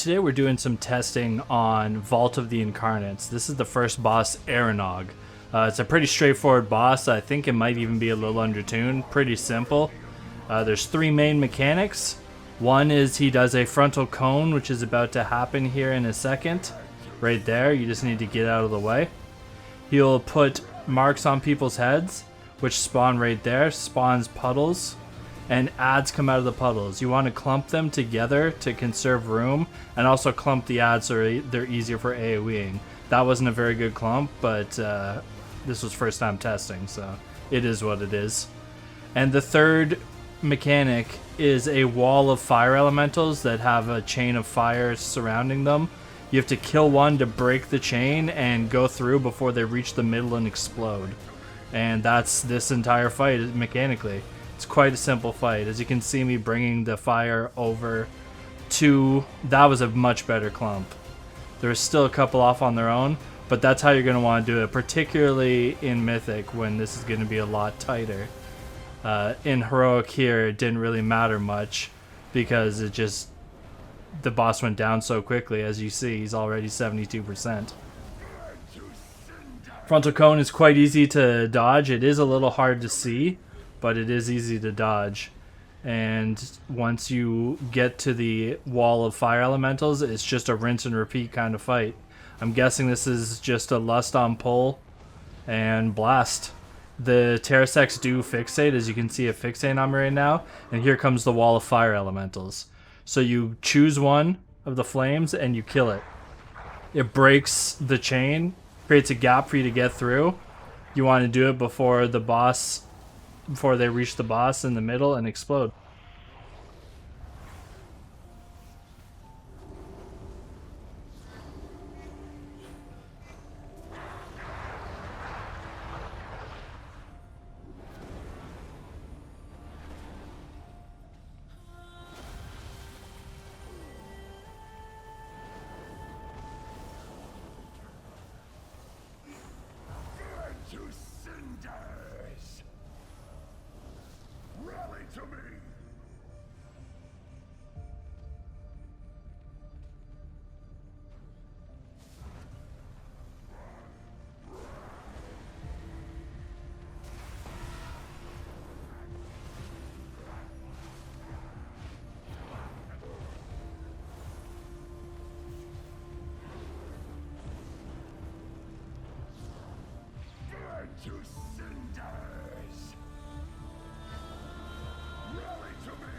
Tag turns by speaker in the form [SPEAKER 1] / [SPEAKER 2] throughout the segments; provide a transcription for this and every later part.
[SPEAKER 1] today we're doing some testing on Vault of the Incarnates. This is the first boss, Eranog. It's a pretty straightforward boss. I think it might even be a little undertuned. Pretty simple. There's three main mechanics. One is he does a frontal cone, which is about to happen here in a second. Right there, you just need to get out of the way. He'll put marks on people's heads, which spawn right there, spawns puddles, and ads come out of the puddles. You want to clump them together to conserve room, and also clump the ads so they're easier for AoEing. That wasn't a very good clump, but this was first time testing, so it is what it is. And the third mechanic is a wall of fire elementals that have a chain of fire surrounding them. You have to kill one to break the chain and go through before they reach the middle and explode. And that's this entire fight mechanically. It's quite a simple fight. As you can see me bringing the fire over to... That was a much better clump. There's still a couple off on their own, but that's how you're going to want to do it, particularly in Mythic when this is going to be a lot tighter. In Heroic here, it didn't really matter much because it just... The boss went down so quickly. As you see, he's already 72%. Frontal Cone is quite easy to dodge. It is a little hard to see, but it is easy to dodge. And once you get to the wall of fire elementals, it's just a rinse and repeat kind of fight. I'm guessing this is just a lust on pull and blast. The Terros do fixate, as you can see it fixate on me right now, and here comes the wall of fire elementals. So you choose one of the flames and you kill it. It breaks the chain, creates a gap for you to get through. You want to do it before the boss, before they reach the boss in the middle and explode.
[SPEAKER 2] To cinders! Rally to me! To cinders! Rally to me!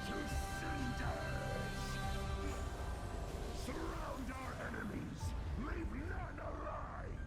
[SPEAKER 2] To cinders! Surround our enemies! Leave none alive!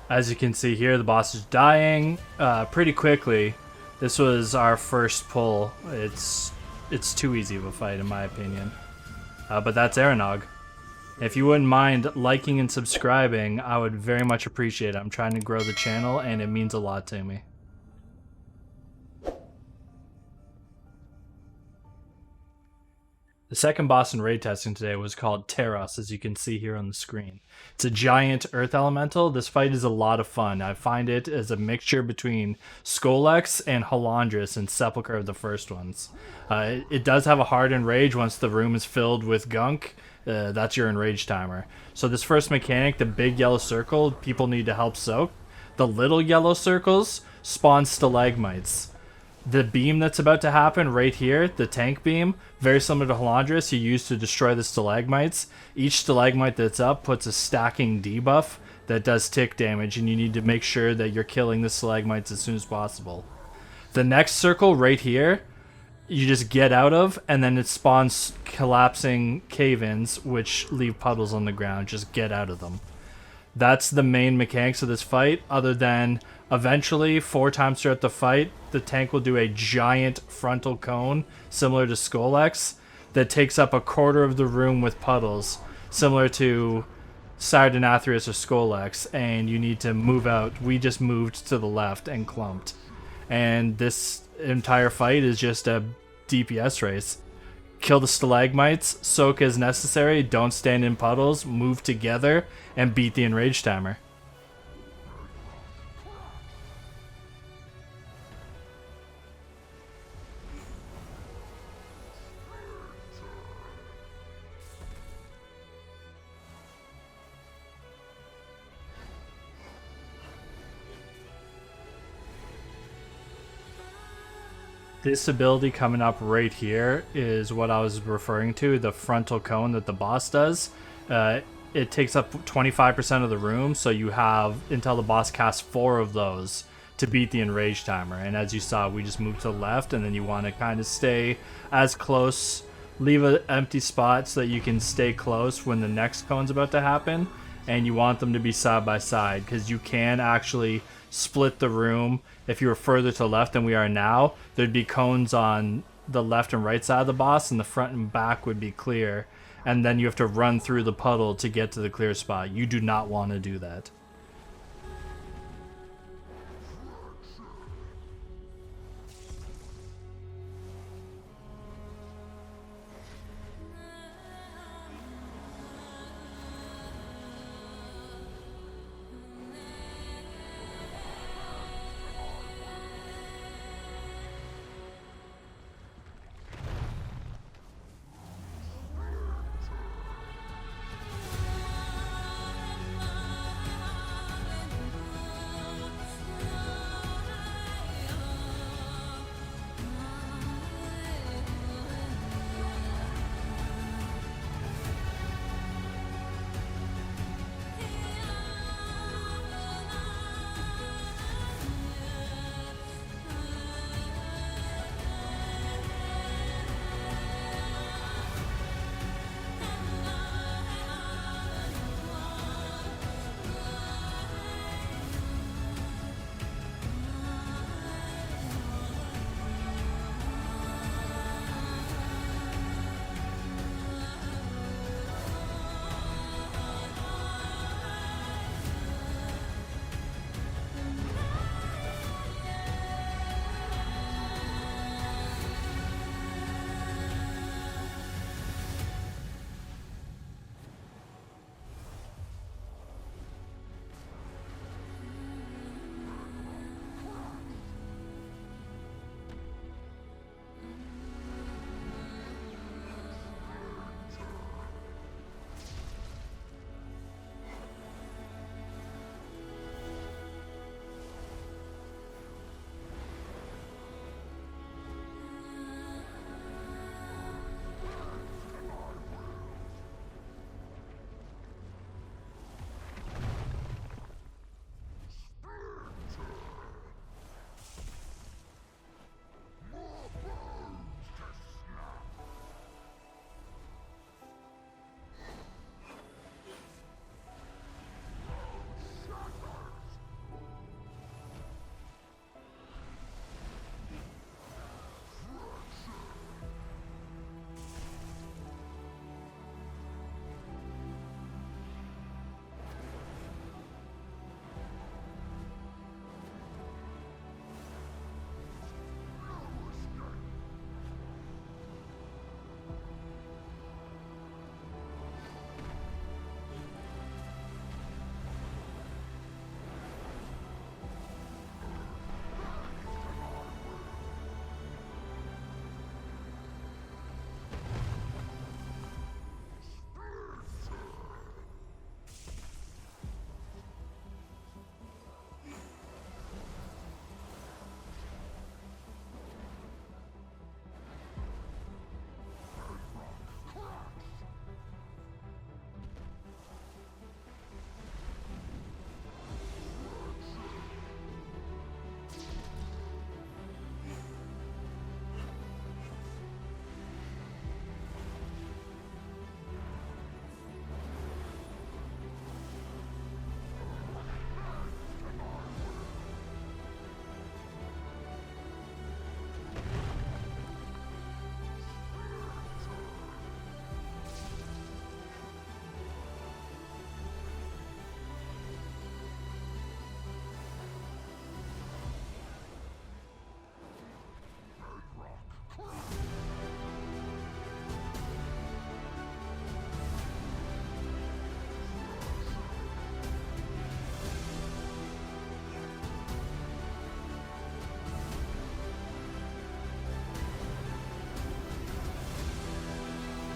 [SPEAKER 1] As you can see here, the boss is dying pretty quickly. This was our first pull. It's too easy of a fight in my opinion. But that's Eranog. If you wouldn't mind liking and subscribing, I would very much appreciate it. I'm trying to grow the channel and it means a lot to me. The second boss in raid testing today was called Terros, as you can see here on the screen. It's a giant earth elemental. This fight is a lot of fun. I find it as a mixture between Skolex and Halandris and Sepulchre of the first ones. It does have a hard enrage once the room is filled with gunk. That's your enrage timer. So this first mechanic, the big yellow circle, people need to help soak. The little yellow circles spawn stalagmites. The beam that's about to happen right here, the tank beam, very similar to Halandris, you use to destroy the stalagmites. Each stalagmite that's up puts a stacking debuff that does tick damage, and you need to make sure that you're killing the stalagmites as soon as possible. The next circle right here, you just get out of, and then it spawns collapsing cave-ins, which leave puddles on the ground. Just get out of them. That's the main mechanics of this fight, other than eventually 4 times throughout the fight, the tank will do a giant frontal cone, similar to Skolex, that takes up a quarter of the room with puddles, similar to Sardonathrius or Skolex, and you need to move out. We just moved to the left and clumped. And this entire fight is just a DPS race. Kill the stalagmites, soak as necessary, don't stand in puddles, move together, and beat the enrage timer. This ability coming up right here is what I was referring to, the frontal cone that the boss does. It takes up 25% of the room, so you have until the boss casts 4 of those to beat the enrage timer. And as you saw, we just moved to the left, and then you want to kind of stay as close, leave an empty spot so that you can stay close when the next cone's about to happen. And you want them to be side by side, because you can actually split the room. If you were further to the left than we are now, there'd be cones on the left and right side of the boss, and the front and back would be clear. And then you have to run through the puddle to get to the clear spot. You do not want to do that.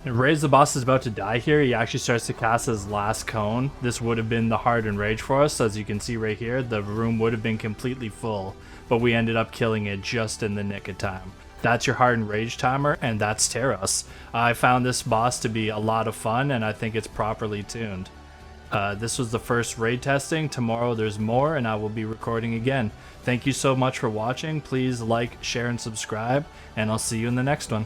[SPEAKER 1] Ray's the boss is about to die here. He actually starts to cast his last cone. This would have been the hard enrage for us. As you can see right here, the room would have been completely full, but we ended up killing it just in the nick of time. That's your hard enrage timer, and that's Terros. I found this boss to be a lot of fun, and I think it's properly tuned. This was the first raid testing. Tomorrow there's more, and I will be recording again. Thank you so much for watching. Please like, share, and subscribe, and I'll see you in the next one.